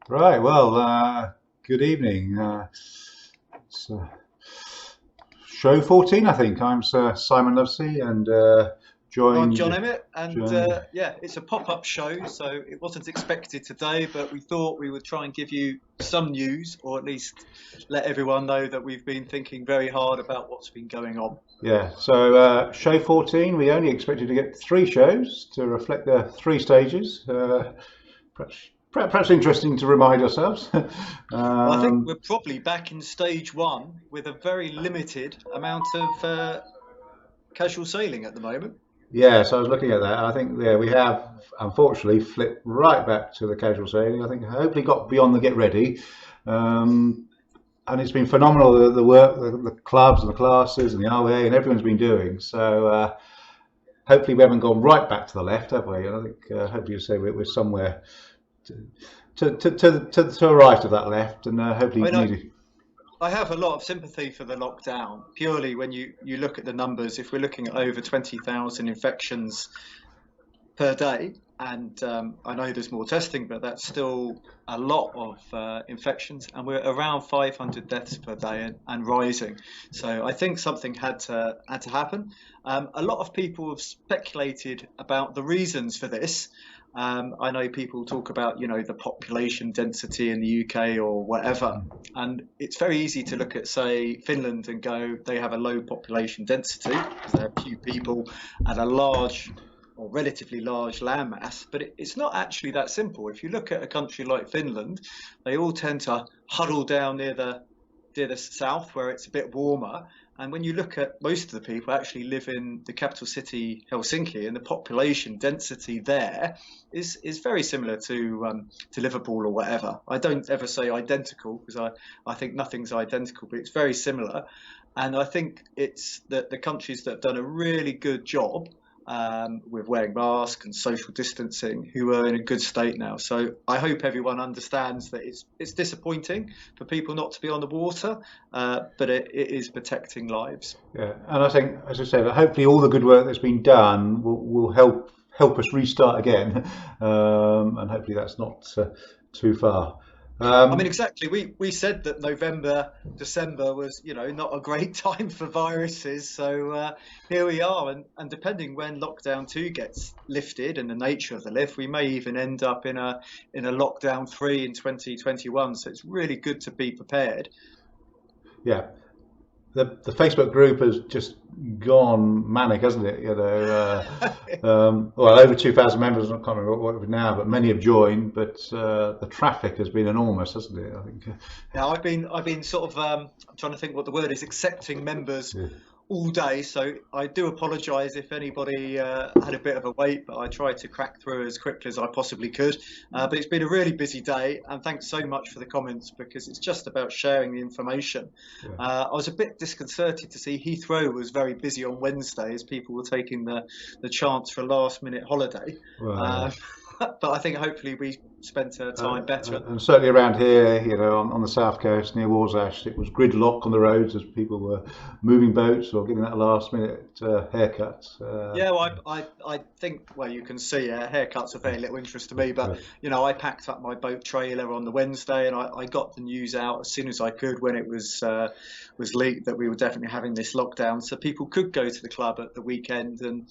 Right, well, good evening. It's show 14, I think. I'm Sir Simon Lovesey and I'm joined. John Emmett, and joined yeah, it's a pop-up show, so it wasn't expected today, but we thought we would try and give you some news, or at least let everyone know that we've been thinking very hard about what's been going on. yeah, so show 14, we only expected to get three shows to reflect the three stages. Perhaps interesting to remind ourselves. Well, I think um, we're probably back in stage one with a very limited amount of casual sailing at the moment. yeah, so I was looking at that. I think we have unfortunately flipped right back to the casual sailing. I think hopefully got beyond the get ready. Um, and it's been phenomenal the work the clubs and the classes and the RWA and everyone's been doing. So hopefully we haven't gone right back to the left, have we? And I think hopefully you say we're somewhere to the right of that left, and I hopefully mean, maybe. I have a lot of sympathy for the lockdown, purely when you look at the numbers. If we're looking at over 20,000 infections per day. And I know there's more testing, but that's still a lot of infections, and we're around 500 deaths per day and rising. So I think something had to happen. A lot of people have speculated about the reasons for this. I know people talk about, the population density in the UK or whatever, and it's very easy to look at, say, Finland and go, they have a low population density because they have few people and a large or relatively large landmass, but it's not actually that simple. If you look at a country like Finland, they all tend to huddle down near the south where it's a bit warmer. And when you look at most of the people actually live in the capital city Helsinki, and the population density there is very similar to Liverpool or whatever. I don't ever say identical because I think nothing's identical, but it's very similar. And I think it's that the countries that have done a really good job with wearing masks and social distancing, who are in a good state now. So I hope everyone understands that it's disappointing for people not to be on the water, but it is protecting lives. Yeah, and I think, as I said, hopefully all the good work that's been done will help us restart again, and hopefully that's not too far. I mean, Um, exactly. We said that November, December was, not a great time for viruses. So here we are, and depending when lockdown two gets lifted and the nature of the lift, we may even end up in a lockdown three in 2021. So it's really good to be prepared. yeah, the Facebook group has just gone manic, hasn't it? Well, over 2,000 members. I can't remember what it is now, but many have joined. But the traffic has been enormous, hasn't it? I think. Now I've been sort of I'm trying to think what the word is, accepting members Yeah. all day. So I do apologise if anybody had a bit of a wait, but I tried to crack through as quickly as I possibly could. But it's been a really busy day, and thanks so much for the comments because it's just about sharing the information. Yeah. I was a bit disconcerted to see Heathrow was very busy on Wednesday as people were taking the chance for a last minute holiday. Well, Uh, but I think hopefully we spent time better. and certainly around here, on the south coast near Warsash, it was gridlock on the roads as people were moving boats or getting that last minute haircut. Yeah, well, I think, well, you can see haircuts are very little interest to me, Yeah. but I packed up my boat trailer on the Wednesday, and I got the news out as soon as I could when it was leaked that we were definitely having this lockdown, so people could go to the club at the weekend and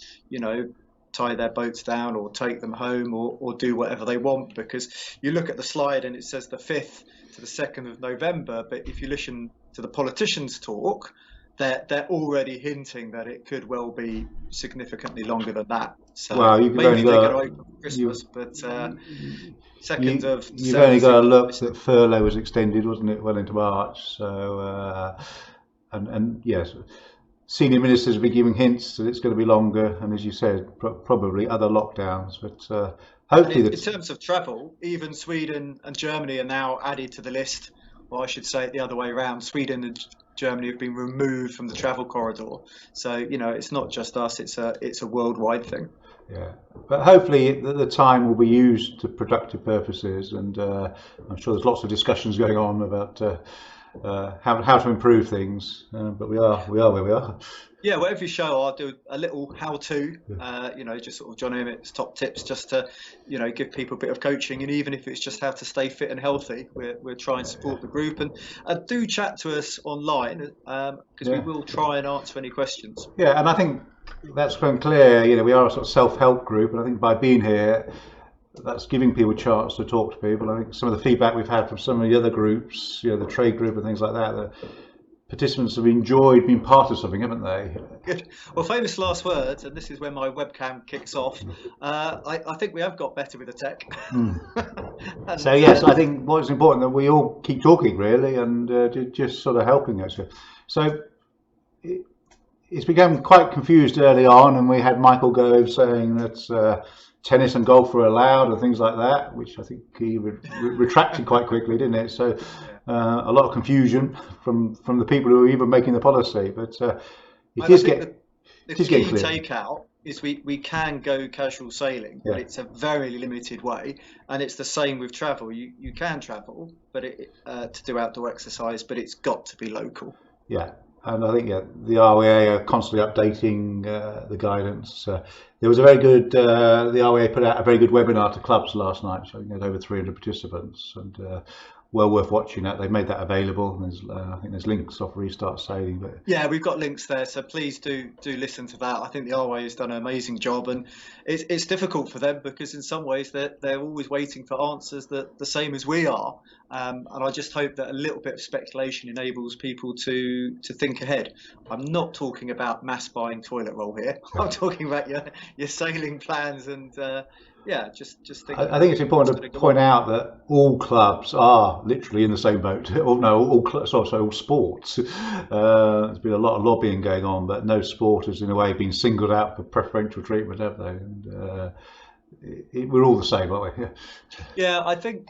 tie their boats down or take them home or do whatever they want, because you look at the slide and it says the 5th to the 2nd of November, but if you listen to the politicians talk, they're already hinting that it could well be significantly longer than that. So Well, maybe they're going to open for you Christmas, but 2nd you of you've only December got seems to look optimistic. that furlough was extended, wasn't it, well into March? So and yes, senior ministers have been giving hints that it's going to be longer, and as you said, probably other lockdowns. But And hopefully in that's terms of travel, even Sweden and Germany are now added to the list. Or I should say it the other way around. Sweden and Germany have been removed from the travel corridor. So, it's not just us, it's a worldwide thing. yeah. But hopefully the time will be used to productive purposes, and I'm sure there's lots of discussions going on about how to improve things. But we are where we are. Yeah, well, every show I'll do a little how-to, just sort of John Emmett's top tips, just to, give people a bit of coaching, and even if it's just how to stay fit and healthy, we're trying to support the group. And do chat to us online, because we will try and answer any questions. Yeah, and I think that's been clear. We are a sort of self-help group, and I think by being here, that's giving people a chance to talk to people. I think some of the feedback we've had from some of the other groups, the trade group and things like that, the participants have enjoyed being part of something, haven't they? Good. Well, famous last words, and this is when my webcam kicks off. I think we have got better with the tech. So yes, I think what's important that we all keep talking really, and just sort of helping us. So it's become quite confused early on, and we had Michael Gove saying that tennis and golf were allowed and things like that, which I think he retracted quite quickly, didn't it? So a lot of confusion from the people who are even making the policy, but it is getting the key takeout is we can go casual sailing, but it's a very limited way, and it's the same with travel. You can travel, but to do outdoor exercise, but it's got to be local. Yeah. And I think the RWA are constantly updating the guidance. There was a very good, the RWA put out a very good webinar to clubs last night, showing had over 300 participants, and well worth watching that. They've made that available. There's, I think there's links off Restart Sailing. But yeah, we've got links there, so please do listen to that. I think the RWA has done an amazing job, and it's difficult for them because in some ways they're always waiting for answers that the same as we are. And I just hope that a little bit of speculation enables people to think ahead. I'm not talking about mass buying toilet roll here. I'm talking about your sailing plans and just think. I think it's important to point out that all clubs are literally in the same boat. All sports. There's been a lot of lobbying going on, but no sport has in a way been singled out for preferential treatment, have they? And we're all the same, aren't we? Yeah, I think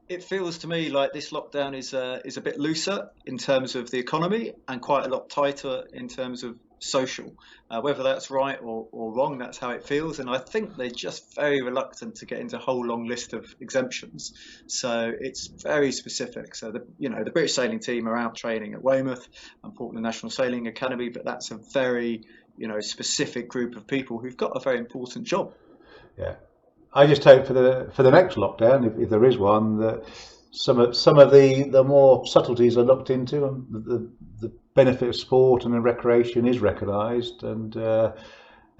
it feels to me like this lockdown is a bit looser in terms of the economy and quite a lot tighter in terms of social. Whether that's right or wrong, that's how it feels. And I think they're just very reluctant to get into a whole long list of exemptions. So it's very specific. So the British sailing team are out training at Weymouth and Portland National Sailing Academy, but that's a very specific group of people who've got a very important job. Yeah. I just hope for the next lockdown, if there is one, that some of the more subtleties are looked into, and the benefit of sport and recreation is recognised, and the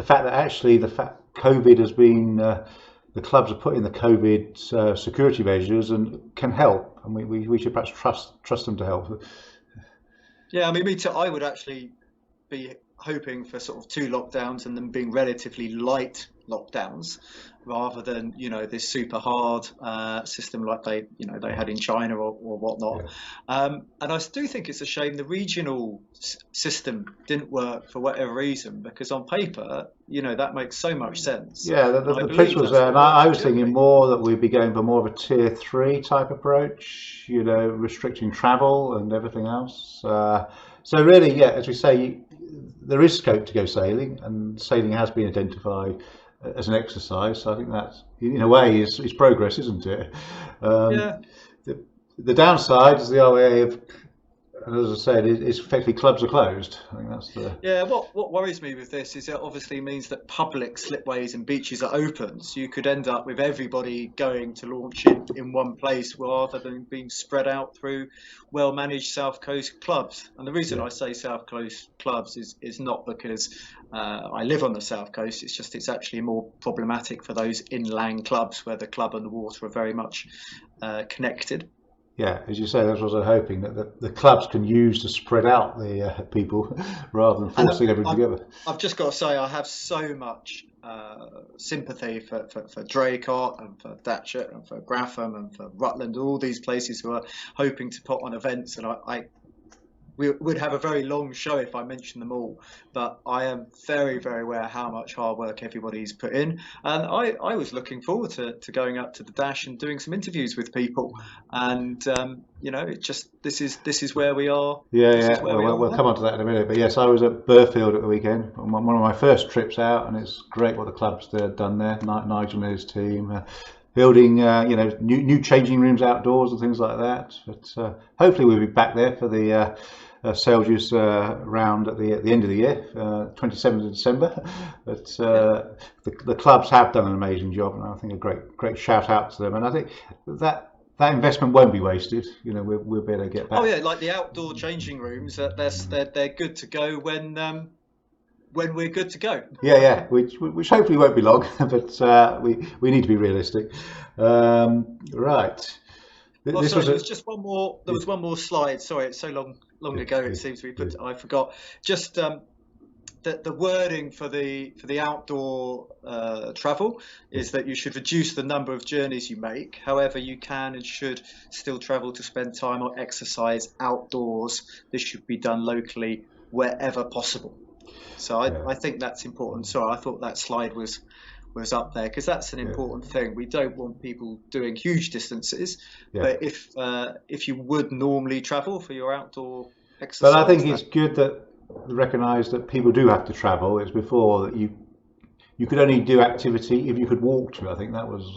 fact that COVID has been the clubs are put in the COVID security measures and can help, and we should perhaps trust them to help. Yeah, I mean, me too. I would actually be hoping for sort of 2 lockdowns and them being relatively light lockdowns, rather than this super hard system like they had in China or whatnot. Yeah. And I do think it's a shame the regional system didn't work for whatever reason, because on paper that makes so much sense. Yeah, the principles there, and I was thinking more that we'd be going for more of a tier 3 type approach, restricting travel and everything else. So really, yeah, as we say, there is scope to go sailing, and sailing has been identified as an exercise. So I think that's, in a way, is progress, isn't it? Yeah. The downside is the RWA have, as I said, is effectively clubs are closed. I think that's the. Yeah. What worries me with this is it obviously means that public slipways and beaches are open, so you could end up with everybody going to launch in one place rather than being spread out through well-managed South Coast clubs. And the reason I say South Coast clubs is not because I live on the South Coast. It's just it's actually more problematic for those inland clubs where the club and the water are very much connected. Yeah, as you say, that's what I was hoping, that the clubs can use to spread out the people rather than forcing everything together. I've just got to say, I have so much sympathy for Draycott and for Datchet and for Gratham and for Rutland, all these places who are hoping to put on events, and we would have a very long show if I mentioned them all, but I am very, very aware how much hard work everybody's put in, and I was looking forward to going up to the Dash and doing some interviews with people, and it just this is where we are. Yeah. We'll come on to that in a minute, but yes, I was at Burfield at the weekend, one of my first trips out, and it's great what the club's done there. Nigel and his team. building new changing rooms outdoors and things like that. But hopefully we'll be back there for the Selges round at the end of the year, 27th of December. But the clubs have done an amazing job, and I think a great shout out to them. And I think that investment won't be wasted. We'll be able to get back. Oh yeah, like the outdoor changing rooms, they're good to go when we're good to go. Yeah, which hopefully won't be long, but we need to be realistic. Right. There's just one more. There was one more slide. Sorry, it's so long ago. It seems I forgot. Just the wording for the outdoor travel is that you should reduce the number of journeys you make. However, you can and should still travel to spend time or exercise outdoors. This should be done locally wherever possible. So I think that's important. Sorry, I thought that slide was up there because that's an important thing. We don't want people doing huge distances, but if you would normally travel for your outdoor exercise. But I think it's good that recognise that people do have to travel. It's before that you could only do activity if you could walk to. I think that was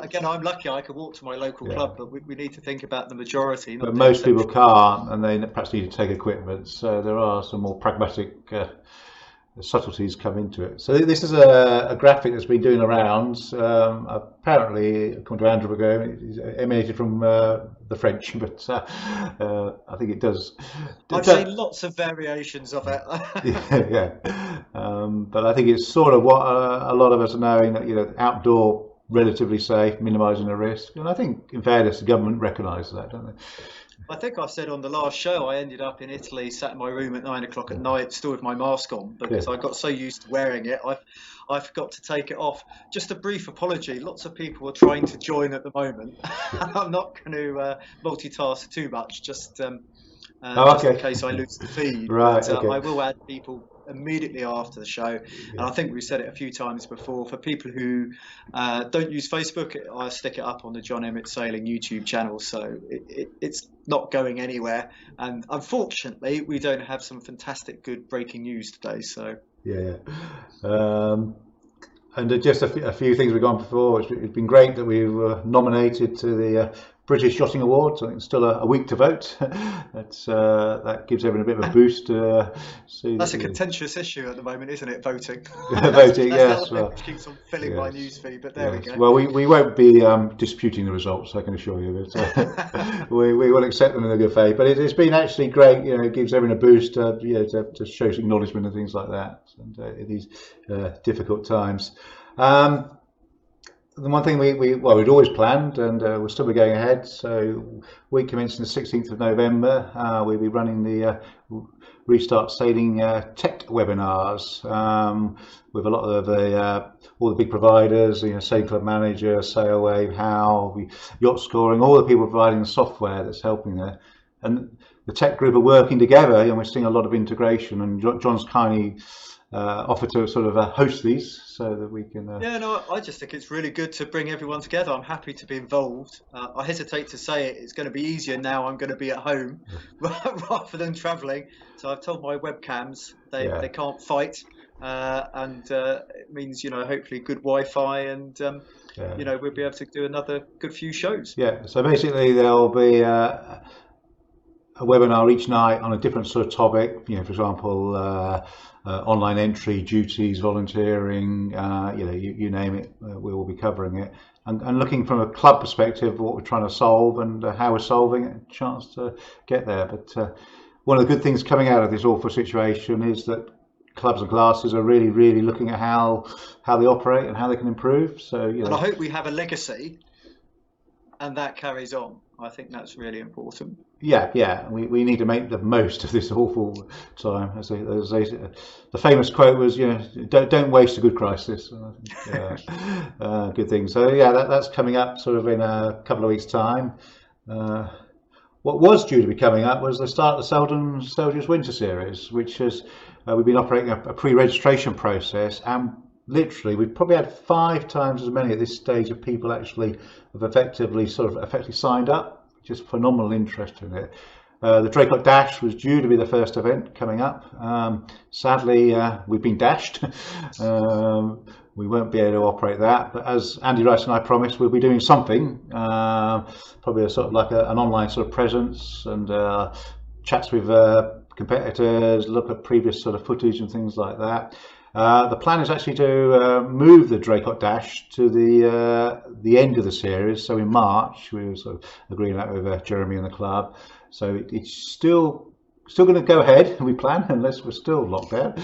again, I'm lucky I could walk to my local club, but we need to think about the majority. But most people can't, and they perhaps need to take equipment. So there are some more pragmatic subtleties come into it. So this is a graphic that's been doing the rounds. Apparently, according to Andrew Bergo, it emanated from the French, but I think it does. I've seen lots of variations of it. But I think it's sort of what a lot of us are knowing, that outdoor, relatively safe, minimising the risk. And I think, in fairness, the government recognise that, don't they? I think I said on the last show I ended up in Italy, sat in my room at 9 o'clock at night, still with my mask on, because I got so used to wearing it, I forgot to take it off. Just a brief apology. Lots of people are trying to join at the moment. I'm not going to multitask too much, just in case I lose the feed. Right. But I will add people immediately after the show, and I think we've said it a few times before. For people who don't use Facebook, I stick it up on the John Emmett Sailing YouTube channel, so it's not going anywhere. And unfortunately, we don't have some fantastic good breaking news today. So and just a few things we've gone before. It's been great that we were nominated to the British Yachting Awards. I think it's still a week to vote. That gives everyone a bit of a boost. That's a contentious issue at the moment, isn't it? Voting. Voting, yes. Which keeps on filling my newsfeed, but there we go. Well, we won't be disputing the results, I can assure you. But, we will accept them in a good faith. But it's been actually great. It gives everyone a boost to show acknowledgement and things like that, and in these difficult times. The one thing we'd always planned, and we'll still be going ahead. So, week commencing the 16th of November, we'll be running the Restart Sailing Tech webinars with a lot of all the big providers, Sailing Club Manager, Sailwave, HOW, Yacht Scoring, all the people providing the software that's helping there. And the tech group are working together, and we're seeing a lot of integration. And John's kindly offered to sort of host these so that we can I just think it's really good to bring everyone together. I'm happy to be involved. I hesitate to say it's going to be easier now. I'm going to be at home rather than traveling, so I've told my webcams they can't fight, and it means hopefully good Wi-Fi, and we'll be able to do another good few shows. So basically there'll be a webinar each night on a different sort of topic, for example, online entry, duties, volunteering, you name it, we will be covering it. And looking from a club perspective, what we're trying to solve and how we're solving it, a chance to get there. But one of the good things coming out of this awful situation is that clubs and classes are really, really looking at how they operate and how they can improve. So, and I hope we have a legacy and that carries on. I think that's really important. We need to make the most of this awful time. As the famous quote was, don't waste a good crisis. Good thing. So that's coming up sort of in a couple of weeks' time. What was due to be coming up was the start of the Selges Winter Series, which has we've been operating a pre-registration process, and literally we've probably had 5 times as many at this stage of people actually have effectively signed up. Just phenomenal interest in it. The Draycott Dash was due to be the first event coming up. Sadly, we've been dashed. We won't be able to operate that, but as Andy Rice and I promised, we'll be doing something, probably a sort of like an online sort of presence, and chats with competitors, look at previous sort of footage and things like that. The plan is actually to move the Draycott Dash to the end of the series. So in March, we were sort of agreeing that with Jeremy and the club. So it's still going to go ahead, we plan, unless we're still locked out,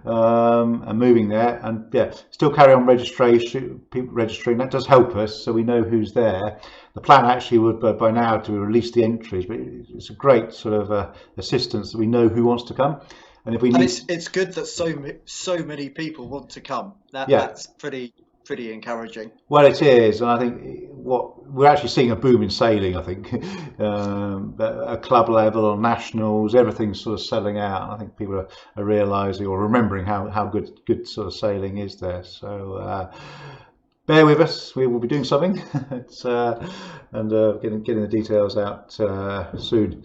and moving there, and yeah, still carry on registration, people registering. That does help us, so we know who's there. The plan actually would by now to release the entries, but it's a great sort of assistance that we know who wants to come. And if we need, it's good that so many people want to come. That's pretty encouraging. Well, it is, and I think what we're actually seeing a boom in sailing. I think at club level or nationals, everything's sort of selling out. I think people are realising or remembering how good sort of sailing is there. So bear with us. We will be doing something. And getting the details out soon.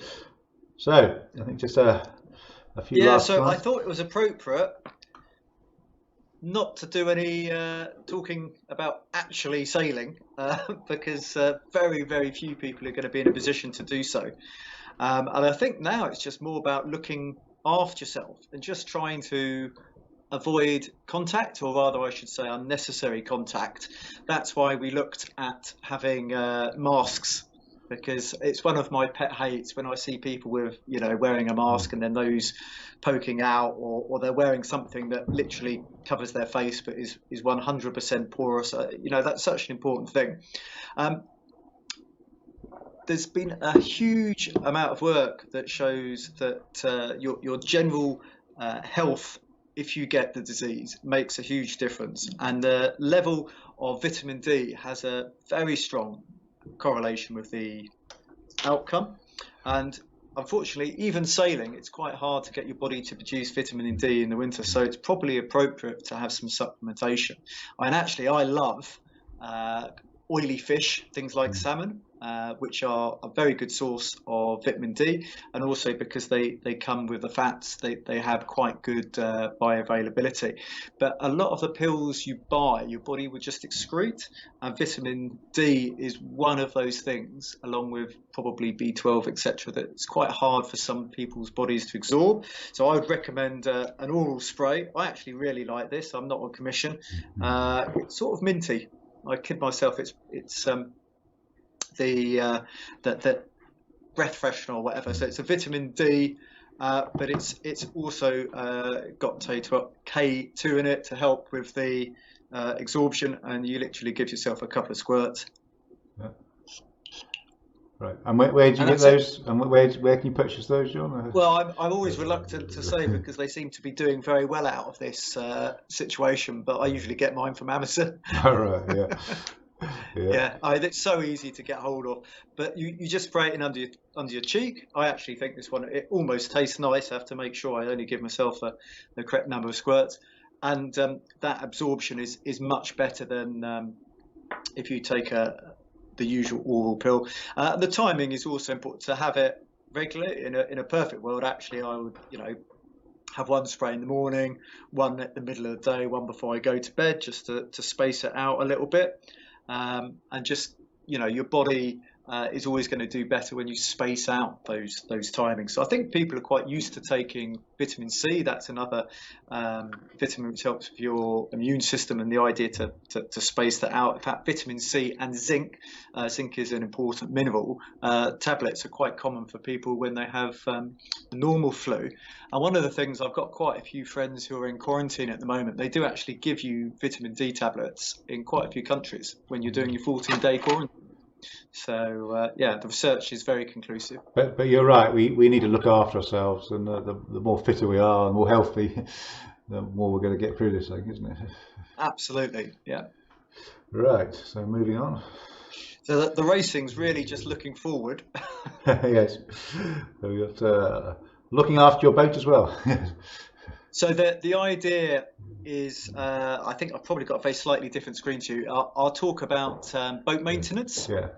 So I think just a few last so ones. I thought it was appropriate not to do any talking about actually sailing because very, very few people are going to be in a position to do so. And I think now it's just more about looking after yourself and just trying to avoid contact, or rather I should say unnecessary contact. That's why we looked at having masks, because it's one of my pet hates when I see people with, wearing a mask and then those poking out, or they're wearing something that literally covers their face but is 100% porous. That's such an important thing. There's been a huge amount of work that shows that your general health, if you get the disease, makes a huge difference, and the level of vitamin D has a very strong correlation with the outcome. And unfortunately, even sailing, it's quite hard to get your body to produce vitamin D in the winter, so it's probably appropriate to have some supplementation. And actually, I love oily fish, things like salmon, which are a very good source of vitamin D, and also because they come with the fats, they have quite good bioavailability. But a lot of the pills you buy, your body would just excrete, and vitamin D is one of those things, along with probably B12, etc., that it's quite hard for some people's bodies to absorb. So I would recommend an oral spray. I actually really like this. I'm not on commission. It's sort of minty. I kid myself. It's the breath freshener or whatever. So it's a vitamin D, but it's also got K2 in it to help with the absorption, and you literally give yourself a couple of squirts. Yeah. Right. And where do you get those? And where can you purchase those, John? Well, I'm always reluctant to say because they seem to be doing very well out of this situation, but I usually get mine from Amazon. All right. Yeah. Yeah, it's so easy to get hold of, but you just spray it in under your cheek. I actually think this one, it almost tastes nice. I have to make sure I only give myself the correct number of squirts, and that absorption is much better than if you take the usual oral pill. The timing is also important to have it regularly. In a perfect world, actually, I would have one spray in the morning, one at the middle of the day, one before I go to bed, just to space it out a little bit. And just your body is always going to do better when you space out those timings. So I think people are quite used to taking vitamin C. That's another vitamin which helps with your immune system, and the idea to space that out. In fact, vitamin C and zinc is an important mineral. Tablets are quite common for people when they have normal flu. And one of the things, I've got quite a few friends who are in quarantine at the moment. They do actually give you vitamin D tablets in quite a few countries when you're doing your 14-day quarantine. So the research is very conclusive. But you're right. We need to look after ourselves, and the more fitter we are, and more healthy, the more we're going to get through this thing, isn't it? Absolutely. Yeah. Right. So moving on. So the racing's really just looking forward. Yes. So we got looking after your boat as well. So the idea is, I think I've probably got a very slightly different screen to you. I'll talk about boat maintenance. Yeah.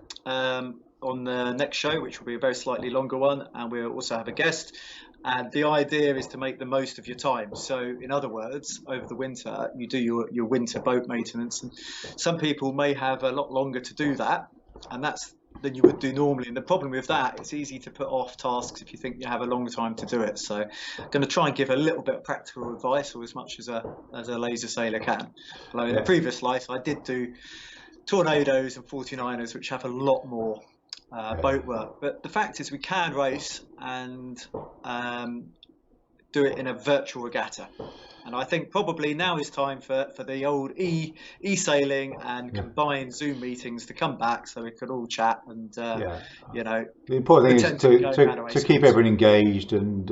on the next show, which will be a very slightly longer one, and we'll also have a guest. And the idea is to make the most of your time. So, in other words, over the winter, you do your winter boat maintenance. And some people may have a lot longer to do that, and that's than you would do normally. And the problem with that, it's easy to put off tasks if you think you have a long time to do it. So, I'm going to try and give a little bit of practical advice, or as much as a laser sailor can. Although in the previous life, I did do Tornadoes and 49ers, which have a lot more boat work. But the fact is, we can race and do it in a virtual regatta. And I think probably now is time for the old e-sailing and combined Zoom meetings to come back, so we could all chat and you know. The important thing is to keep everyone engaged and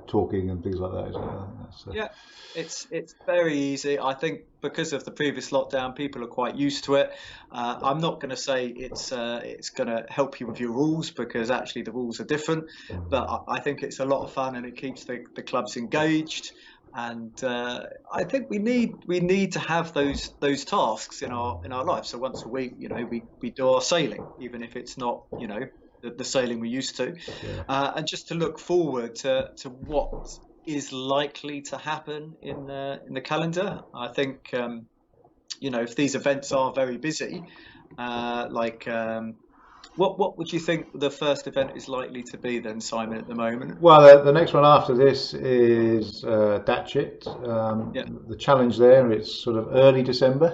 talking and things like that. Isn't it? Yeah, it's very easy. I think because of the previous lockdown, people are quite used to it. I'm not going to say it's going to help you with your rules, because actually the rules are different. But I think it's a lot of fun, and it keeps the clubs engaged. And I think we need to have those tasks in our life. So once a week, you know, we do our sailing, even if it's not, you know, the sailing we used to, and just to look forward to what is likely to happen in the calendar. I think you know, if these events are very busy, what would you think the first event is likely to be then, Simon, at the moment? Well, the next one after this is Datchet. The challenge there, it's sort of early December.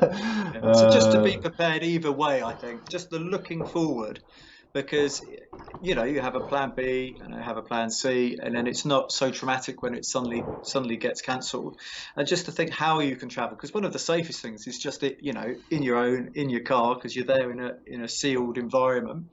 So just to be prepared either way, I think, just the looking forward, because, you know, you have a plan B and I have a plan C, and then it's not so traumatic when it suddenly gets cancelled. And just to think how you can travel, because one of the safest things is just you know, in your car, because you're there in a sealed environment,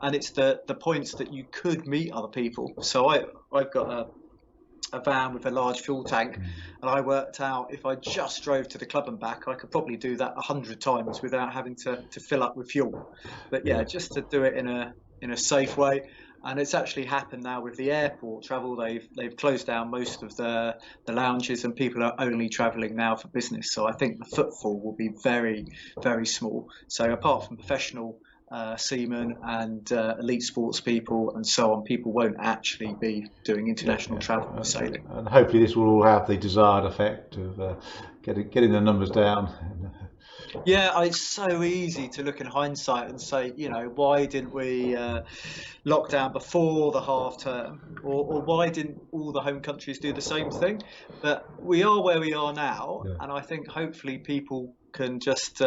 and it's the points that you could meet other people. So I've got a van with a large fuel tank, and I worked out if I just drove to the club and back, I could probably do that 100 times without having to fill up with fuel. But just to do it in a safe way. And it's actually happened now with the airport travel. They've closed down most of the lounges, and people are only travelling now for business. So I think the footfall will be very, very small. So apart from professional seamen and elite sports people and so on, people won't actually be doing international travel for sailing. And hopefully this will all have the desired effect of getting the numbers down. Yeah, it's so easy to look in hindsight and say, you know, why didn't we lock down before the half term, or why didn't all the home countries do the same thing? But we are where we are now, and I think hopefully people can just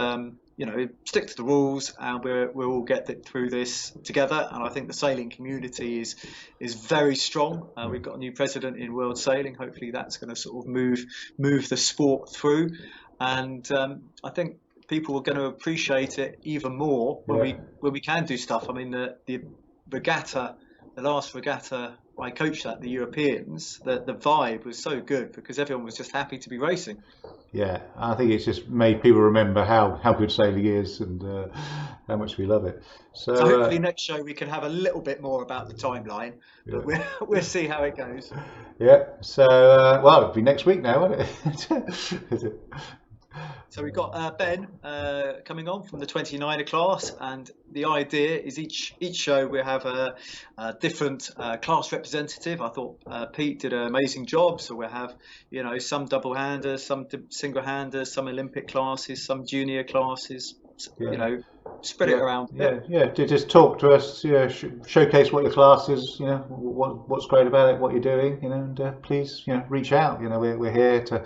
you know, stick to the rules, and we'll all get through this together. And I think the sailing community is very strong. We've got a new president in World Sailing. Hopefully that's going to sort of move the sport through, and I think people are going to appreciate it even more when we can do stuff. I mean, the regatta, the last regatta I coached at, the Europeans, the vibe was so good because everyone was just happy to be racing. Yeah, I think it's just made people remember how good sailing is and how much we love it. So hopefully next show we can have a little bit more about the timeline, but we'll see how it goes. Yeah, so well, it'll be next week now, won't it? So we've got Ben coming on from the 29er class, and the idea is each show we'll have a different class representative. I thought Pete did an amazing job, so we'll have, you know, some double-handers, some single-handers, some Olympic classes, some junior classes, you know, spread it around. Yeah, just talk to us, showcase what your class is, you know, what's great about it, what you're doing, you know, and please, you know, reach out. You know, we're here to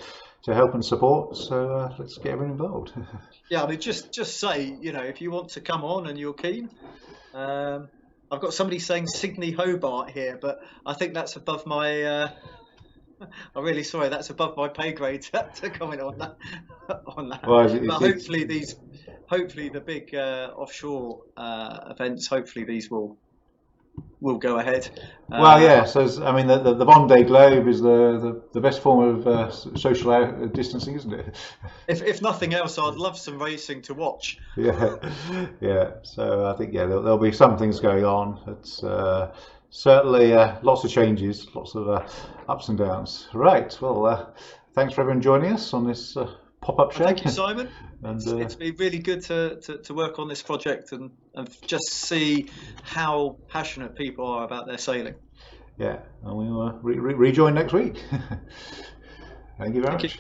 help and support, so let's get everyone involved. Yeah, I mean, just say, you know, if you want to come on and you're keen. I've got somebody saying Sydney Hobart here, but I think that's above my I'm really sorry, that's above my pay grade to comment on that. Well, but hopefully the big offshore events, hopefully these will go ahead. Well, yeah. So I mean, the Vendée Globe is the best form of social distancing, isn't it? If nothing else, I'd love some racing to watch. Yeah. So I think there'll be some things going on. It's certainly lots of changes, lots of ups and downs. Right. Well, thanks for everyone joining us on this pop-up show. Thank you, Simon. And It's been really good to work on this project and just see how passionate people are about their sailing. yeah, and we'll rejoin next week. Thank you very much.